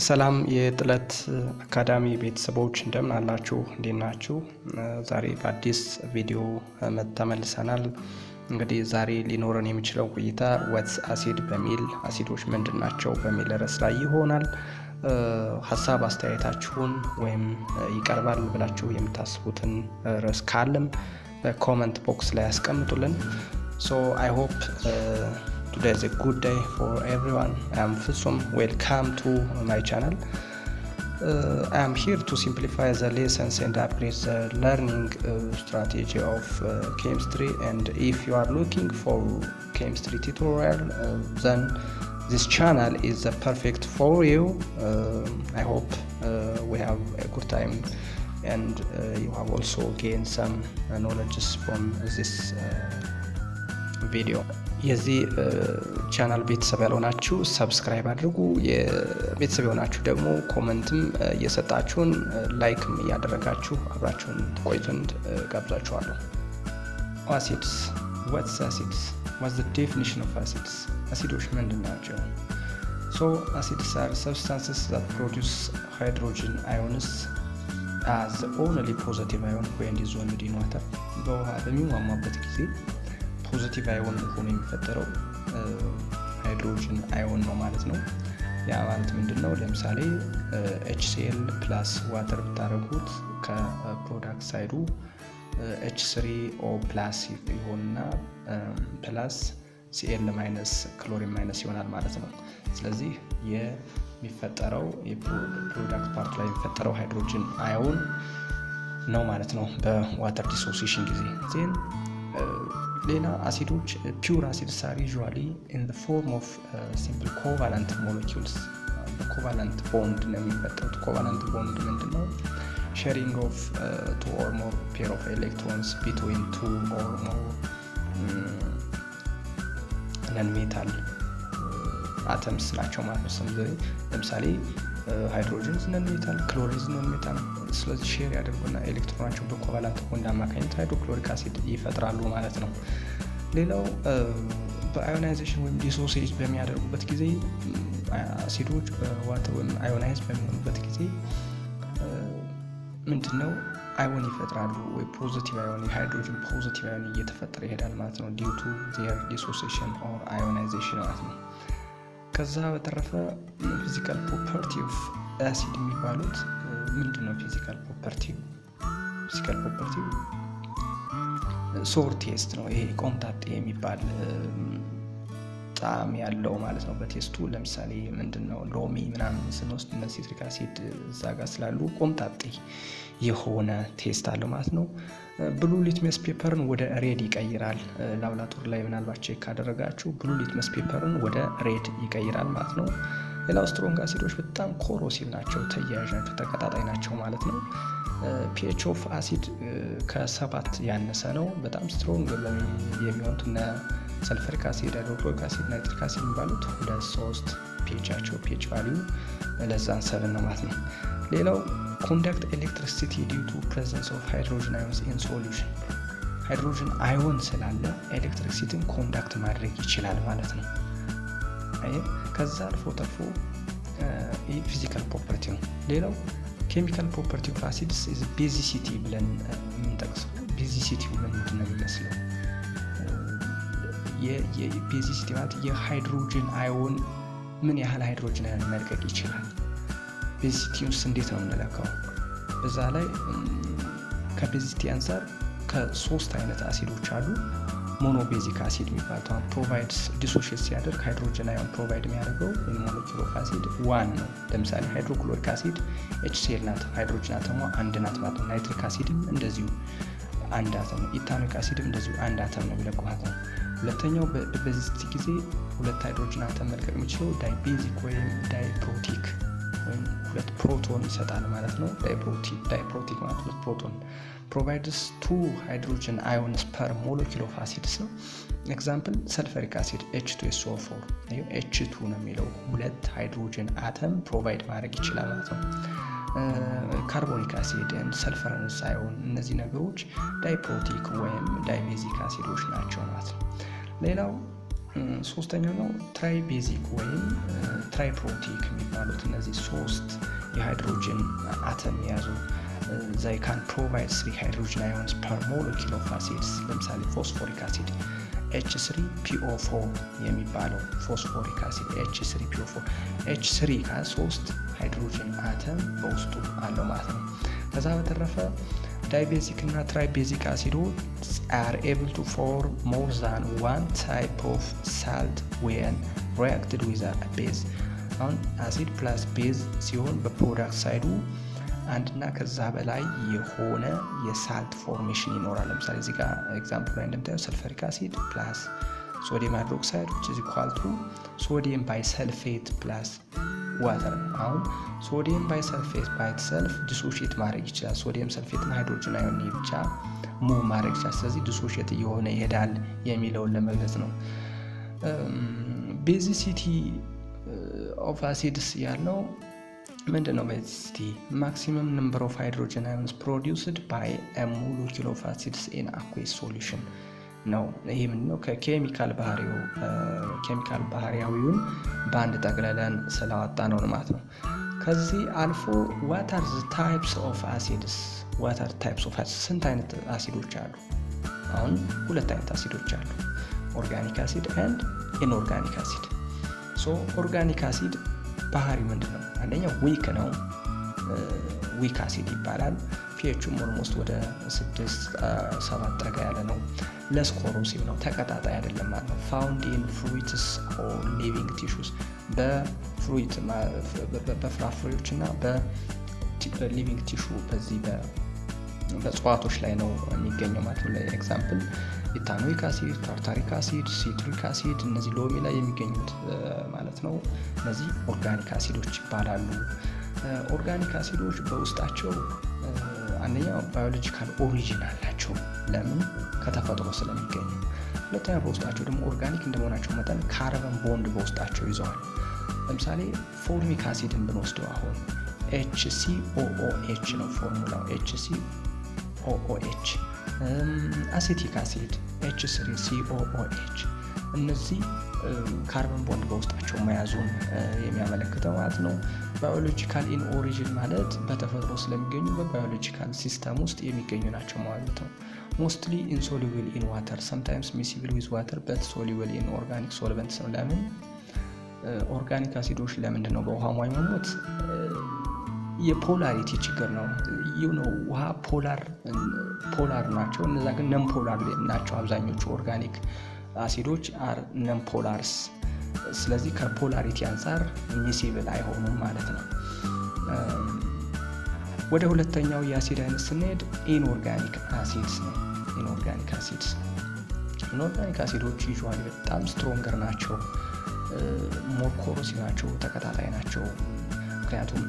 ሰላም የጥለት አካዳሚ ቤተሰቦች እንደምን አላችሁ? እንዴት ናችሁ? ዛሬ በአዲስ ቪዲዮ ተመልሰናል። እንግዲህ ዛሬ ሊኖረን የሚችለው ቆይታ ዋትስ አሲድ በሚል አሲዶች ምንድናቸው በሚል ርዕስ ላይ ይሆናል። ሀሳብ አስተያየታችሁን ወይም ይቀርባል ብላችሁ የምታስቡትን ርዕስ ካለም በኮሜንት ቦክስ ላይ ያስቀምጡልን። So I hope today is a good day for everyone. I am Fusum. Welcome to my channel. I am here to simplify the lessons and upgrade the learning strategy of chemistry. And if you are looking for chemistry tutorial, then this channel is perfect for you. I hope we have a good time and you have also gained some knowledge from this ቪዲዮ። የዚህ ቻናል ቤተሰብ ያልሆናችሁ ሰብስክራይብ አድርጉ። የቤተሰብ የሆናችሁ ደግሞ ኮሜንትም እየሰጣችሁን ላይክም እያደረጋችሁ አብራችሁን ቆዩ ዘንድ ጋብዛችኋለሁ። አሲድስ what's acids? What's the definition of acids? አሲዶች ምንድን ናቸው? So acids are substances that produce hydrogen ions as the only positive ion when dissolved in water. በውሃ በሚሟሟበት ጊዜ ፖዚቲቭ አዮን ሆኖ የሚፈጠረው ሃይድሮጅን አዮን ነው ማለት ነው። ያ ማለት ምንድነው? ለምሳሌ HCl ፕላስ ዋተር ብታረጉት ከፕሮዳክት ሳይዱ H3O ፕላስ ይሆንና ፕላስ Cl ማይነስ ክሎሪን ማይነስ ይሆናል ማለት ነው። ስለዚህ የሚፈጠረው የፕሮዳክት ፓርት ላይ የሚፈጠረው ሃይድሮጅን አዮን ነው ማለት ነው በዋተር ዲሶሲዬሽን ጊዜ። ዜን ሌላ አሲዶች ፒውር አሲድስ አር ዩዥዋሊ ኢን ዘ ፎርም ኦፍ ሲምፕል ኮቫለንት ሞለኪውልስ። በኮቫለንት ቦንድ ነው የሚፈጠሩት። ኮቫለንት ቦንድ ምንድነው? ሼሪንግ ኦፍ ቱ ኦር ሞር ፔር ኦፍ ኤሌክትሮንስ ቢትዊን ቱ ኦር ሞር ነን ሜታል አተምስ ናቸው ማለት ነው። ለምሳሌ ሃይድሮጅን ነን ሜታል፣ ክሎሪን ነን ሜታል። ስለዚህ ሼር ያደርጉና ኤሌክትሮናቸው በኮቫለንት ቦንድ አማካኝነት ሃይድሮክሎሪክ አሲድ ይፈጥራሉ ማለት ነው። ሌላው በአዮናይዜሽን ወይም ዲሶሲዬት በሚያደርጉበት ጊዜ አሲዶች በዋተር ወይም አዮናይዝ በሚሆኑበት ጊዜ ምንድነው አዮን ይፈጥራሉ ወይ ፖዚቲቭ አዮን፣ የሃይድሮጅን ፖዚቲቭ አዮን እየተፈጠረ ይሄዳል ማለት ነው ዲው ቱ ዜር ዲሶሲዬሽን ኦር አዮናይዜሽን ማለት ነው። ከዛ በተረፈ ፊዚካል ፕሮፐርቲ ኦፍ አሲድ የሚባሉት ምንድነው? ፊዚካል ፕሮፐርቲ ሶር ቴስት ነው። ይሄ ቆምጣጤ የሚባል ጣዕም ያለው ማለት ነው በቴስቱ። ለምሳሌ ምንድነው ሎሚ ምናምን ስንወስድ እነ ሲትሪክ አሲድ እዛ ጋር ስላሉ ቆምጣጤ የሆነ ቴስት አለው ማለት ነው። ብሉ ሊትመስ ፔፐርን ወደ ሬድ ይቀይራል። ላብራቶሪ ላይ ምናልባት ቼክ ካደረጋችሁ ብሉ ሊትመስ ፔፐርን ወደ ሬድ ይቀይራል ማለት ነው። ሌላው ስትሮንግ አሲዶች በጣም ኮሮሲቭ ናቸው፣ ተያያዥ ናቸው፣ ተቀጣጣይ ናቸው ማለት ነው። ፒኤች ኦፍ አሲድ ከ7 ያነሰ ነው። በጣም ስትሮንግ የሚሆኑት እነ ሰልፈሪክ አሲድ፣ ሃይድሮክሎሪክ አሲድ፣ ናይትሪክ አሲድ የሚባሉት 2-3 ፒኤቻቸው ፒኤች ቫልዩ ለዛን 7 ነው ማለት ነው። ሌላው ኮንዳክት ኤሌክትሪሲቲ ዲው ቱ ፕሬዘንስ ኦፍ ሃይድሮጅን አዮንስ ኢን ሶሉሽን። ሃይድሮጅን አዮን ስላለ ኤሌክትሪሲቲን ኮንዳክት ማድረግ ይችላል ማለት ነው። ከዛ አልፎ ተርፎ ፊዚካል ፕሮፐርቲ ነው። ሌላው ኬሚካል ፕሮፐርቲ ኦፍ አሲድስ ኢዝ ቤዚሲቲ ብለን የምንጠቅሰው። ቤዚሲቲው ምንድን ነው የሚመስለው? የቤዚሲቲ ማለት የሃይድሮጅን አዮን ምን ያህል ሃይድሮጅን አዮን መልቀቅ ይችላል። ቤዚሲቲውስ እንዴት ነው የምንለካው? በዛ ላይ ከቤዚሲቲ አንፃር ከ3 አይነት አሲዶች አሉ። ሞኖ ቤዚክ አሲድ የሚባለው ፕሮቫይድስ ዲሶሺየት ሲያደርግ ሃይድሮጅን አዮን ፕሮቫይድ የሚያደርገው ሞለኪውል ኦፍ አሲድ 1 ነው። ለምሳሌ ሃይድሮክሎሪክ አሲድ HCl ናት፣ ሃይድሮጅን አተሟ 1 ናት ማለት ነው። ናይትሪክ አሲድም እንደዚሁ 1 አተም ነው። ኢታኖይክ አሲድም እንደዚሁ 1 አተም ነው የሚለቀው ማለት ነው። ሁለተኛው በቤዚሲቲ ጊዜ 2 ሃይድሮጅን አተም መልቀቅ የሚችለው ዳይቤዚክ ወይም ዳይፕሮቲክ ወይም 2 ፕሮቶን ይሰጣል ማለት ነው። ዳይፕሮቲክ ማለት 2 ፕሮቶን provides 2 hydrogen ions per molecule of acids ነው። ኤግዛምፕል ሰልፈሪክ አሲድ H2SO4 H2 ነው የሚለው 2 ሃይድሮጅን አተም ፕሮቫይድ ማድረግ ይችላል ማለት ነው። ካርቦኒክ አሲድ እና ሰልፈረስ አዮን እነዚህ ነገሮች ዳይፕሮቲክ ወይም ዳይቤዚክ አሲዶች ናቸው ማለት ነው። ሌላው ሶስተኛው ነው ትራይ ቤዚክ ወይም ትራይ ፕሮቲክ የሚባሉት እነዚህ 3 የሃይድሮጅን አተም የያዙ they can provide 3 hydrogen ions per molecule of acids ለምሳሌ ፎስፎሪክ አሲድ H3PO4 የሚባለው ፎስፎሪክ አሲድ H3PO4 H3 ከ3 ሃይድሮጅን አተም በውስጡ አለው ማለት ነው። ከዛ በተረፈ ዳይቤዚክ እና ትራይቤዚክ አሲዶች are able to form more than one type of salt when reacted with a base። አሁን አሲድ ፕላስ ቤዝ ሲሆን በፕሮዳክት ሳይዱ አንድና ከዛ በላይ የሆነ የሳልት ፎርሜሽን ይኖራል። ለምሳሌ እዚህ ጋር ኤግዛምፕል ላይ እንደምታየው ሰልፈሪክ አሲድ ፕላስ ሶዲየም ሃይድሮክሳይድ which is equal to ሶዲየም ባይሰልፌት ፕላስ ዋተር። አሁን ሶዲየም ባይሰልፌት ባይ ኢትሰልፍ ዲሶሺየት ማድረግ ይችላል። ሶዲየም ሰልፌትና ሃይድሮጅን አዮን ብቻ ሙቭ ማድረግ ይችላል። ስለዚህ ዲሶሺየት እየሆነ ይሄዳል የሚለውን ለመግለጽ ነው። ቤዚሲቲ ኦፍ አሲድስ ያለው ምንድነው? ቤዚሲቲ ማክሲመም ነምበር ኦፍ ሃይድሮጅን አዮንስ ፕሮዲውስድ ባይ አ ሞለኪውል ኦፍ አሲድስ ኢን አኩዌስ ሶሉሽን ነው። ይሄ ምንድነው? ከኬሚካል ባህሪያዊውን በአንድ ጠቅለለን ስላወጣ ነው ማለት ነው። ከዚህ አልፎ what are the types of acids? what are types of acids? ስንት አይነት አሲዶች አሉ? አሁን 2 አይነት አሲዶች አሉ፣ ኦርጋኒክ አሲድ and ኢንኦርጋኒክ አሲድ። ሶ ኦርጋኒክ አሲድ ባህሪ ምንድነው? አንደኛው ዊክ ነው፣ ዊክ አሲድ ይባላል። ፒኤችም ኦልሞስት ወደ 6-7 ጠጋ ያለ ነው። ለስ ኮሮሲቭ ነው፣ ተቀጣጣይ አይደለም ማለት ነው። ፋውንድ ኢን ፍሩይትስ ኦር ሊቪንግ ቲሹስ በፍሩይት በፍራፍሬዎች እና በሊቪንግ ቲሹ በዚህ በእጽዋቶች ላይ ነው የሚገኘው ማለት ነው። ለኤግዛምፕል ኢታኖይክ አሲድ፣ ታርታሪክ አሲድ፣ ሲትሪክ አሲድ እነዚህ ሎሚ ላይ የሚገኙት ማለት ነው። እነዚህ ኦርጋኒክ አሲዶች ይባላሉ። ኦርጋኒክ አሲዶች በውስጣቸው አንደኛው ባዮሎጂካል ኦሪጂን አላቸው። ለምን? ከተፈጥሮ ስለሚገኙ። ሁለተኛ በውስጣቸው ደግሞ ኦርጋኒክ እንደመሆናቸው መጠን ካርበን ቦንድ በውስጣቸው ይዘዋል። ለምሳሌ ፎርሚክ አሲድን ብንወስደው አሁን HCOOH ነው ፎርሙላው፣ HCOOH። አሴቲክ አሲድ H3COOH። እነዚህ ካርበን ቦንድ በውስጣቸው መያዙን የሚያመለክተው ማለት ነው። ባዮሎጂካል ኢን ኦሪጂን ማለት በተፈጥሮ ስለሚገኙ በባዮሎጂካል ሲስተም ውስጥ የሚገኙ ናቸው ማለት ነው። ሞስትሊ ኢንሶሉብል ኢን ዋተር ሰምታይምስ ሚሲብል ዊዝ ዋተር በት ሶሉብል ኢን ኦርጋኒክ ሶልቨንትስ ነው። ለምን ኦርጋኒክ አሲዶች ለምንድን ነው በውሃ የማይሞሙት? የፖላሪቲ ችግር ነው። ውሃ ፖላር ናቸው፣ እነዛ ግን ነን ፖላር ናቸው። አብዛኞቹ ኦርጋኒክ አሲዶች አር ነን ፖላርስ። ስለዚህ ከፖላሪቲ አንጻር ሚሲብል አይሆኑም ማለት ነው። ወደ ሁለተኛው የአሲድ አይነት ስንሄድ ኢንኦርጋኒክ አሲድስ ነው። ኢንኦርጋኒክ አሲዶች ዩዥዋሊ በጣም ስትሮንገር ናቸው፣ ሞር ኮሮሲቭ ናቸው፣ ተቀጣጣይ ናቸው። ምክንያቱም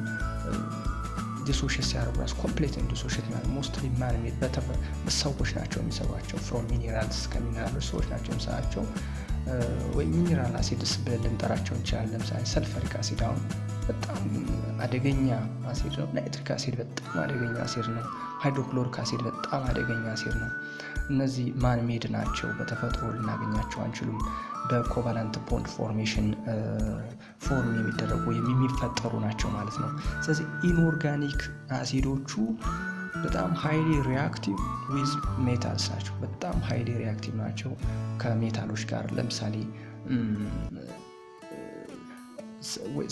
ዲሶሺየት ሲያደርጉ ራሱ ኮምፕሌት ዲሶሺየት ማለት ሞስትሊ ማንሜድ ሰዎች ናቸው የሚሰሯቸው። ፍሮም ሚኒራልስ ከሚኒራሎች ሰዎች ናቸው የሚሰራቸው። ወይ ሚኒራል አሲድስ ብለን ልንጠራቸው እንችላለን። ለምሳሌ ሰልፈሪክ አሲድ አሁን በጣም አደገኛ አሲድ ነው። ናይትሪክ አሲድ በጣም አደገኛ አሲድ ነው። ሃይድሮክሎሪክ አሲድ በጣም አደገኛ አሲድ ነው። እነዚህ ማንሜድ ናቸው፣ በተፈጥሮ ልናገኛቸው አንችሉም። በኮቫለንት ቦንድ ፎርሜሽን ፎርም የሚደረጉ የሚፈጠሩ ናቸው ማለት ነው። ስለዚህ ኢንኦርጋኒክ አሲዶቹ በጣም ሃይሊ ሪአክቲቭ ዊዝ ሜታልስ ናቸው። በጣም ሃይሊ ሪአክቲቭ ናቸው ከሜታሎች ጋር። ለምሳሌ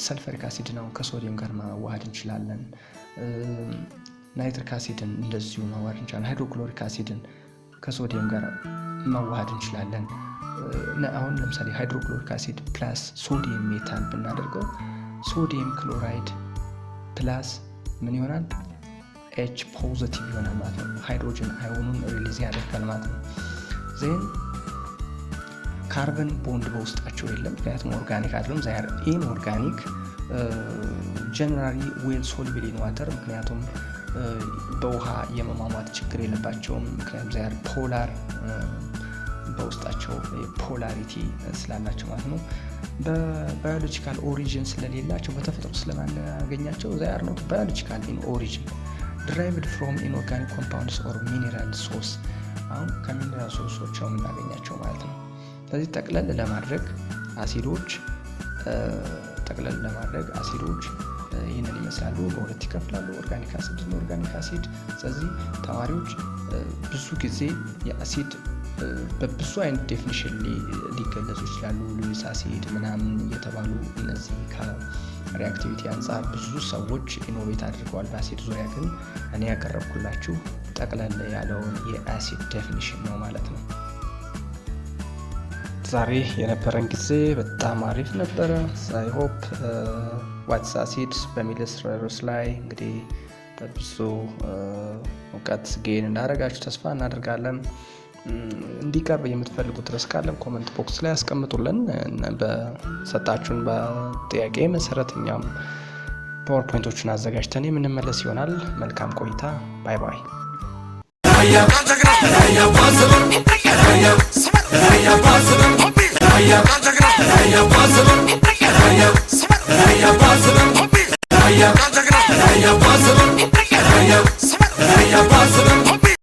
ሰልፈሪክ አሲድ ነው ከሶዲየም ጋር ማዋሃድ እንችላለን። ናይትሪክ አሲድን እንደዚሁ ማዋሃድ እንችላለን። ሃይድሮክሎሪክ አሲድን ከሶዲየም ጋር ማዋሃድ እንችላለን። አሁን ለምሳሌ ሃይድሮክሎሪክ አሲድ ፕላስ ሶዲየም ሜታል ብናደርገው ሶዲየም ክሎራይድ ፕላስ ምን ይሆናል? ኤች ፖዚቲቭ ይሆናል ማለት ነው። ሃይድሮጅን አዮኑን ሪሊዝ ያደርጋል ማለት ነው። ዜን ካርበን ቦንድ በውስጣቸው የለም፣ ምክንያቱም ኦርጋኒክ አይደለም። ዛይ አር ኢንኦርጋኒክ ጀነራሊ ዌል ሶሉብል ኢን ዋተር፣ ምክንያቱም በውሃ የመሟሟት ችግር የለባቸውም። ምክንያቱም ዛይ አር ፖላር፣ በውስጣቸው ፖላሪቲ ስላላቸው ማለት ነው። በባዮሎጂካል ኦሪጂን ስለሌላቸው በተፈጥሮ ስለማናገኛቸው ዛይ አር ኖት ባዮሎጂካል ኢን ኦሪጂን derived from inorganic compounds or mineral source። አሁን ከሚነራል ሶርሶች ነው የምናገኛቸው ማለት ነው። ስለዚህ ጠቅለል ለማድረግ አሲዶች ይህንን ይመስላሉ። በሁለት ይከፍላሉ፣ ኦርጋኒክ አሲድ እና ኦርጋኒክ አሲድ። ስለዚህ ተማሪዎች ብዙ ጊዜ የአሲድ በብዙ አይነት ዴፊኒሽን ሊገለጹ ይችላሉ። ሉዊስ አሲድ ምናምን እየተባሉ እነዚህ ከሪአክቲቪቲ አንጻር ብዙ ሰዎች ኢኖቬት አድርገዋል በአሲድ ዙሪያ። ግን እኔ ያቀረብኩላችሁ ጠቅለል ያለውን የአሲድ ዴፊኒሽን ነው ማለት ነው። ዛሬ የነበረን ጊዜ በጣም አሪፍ ነበረ። አይ ሆፕ ዋትስ አሲድ በሚል ርዕስ ላይ እንግዲህ ብዙ እውቀት ጌን እንዳደረጋችሁ ተስፋ እናደርጋለን። እንዲቀርብ የምትፈልጉት ርዕስ ካለም ኮመንት ቦክስ ላይ ያስቀምጡልን። በሰጣችሁን በጥያቄ መሰረት እኛም ፓወርፖይንቶችን አዘጋጅተን የምንመለስ ይሆናል። መልካም ቆይታ። ባይ ባይ። Raya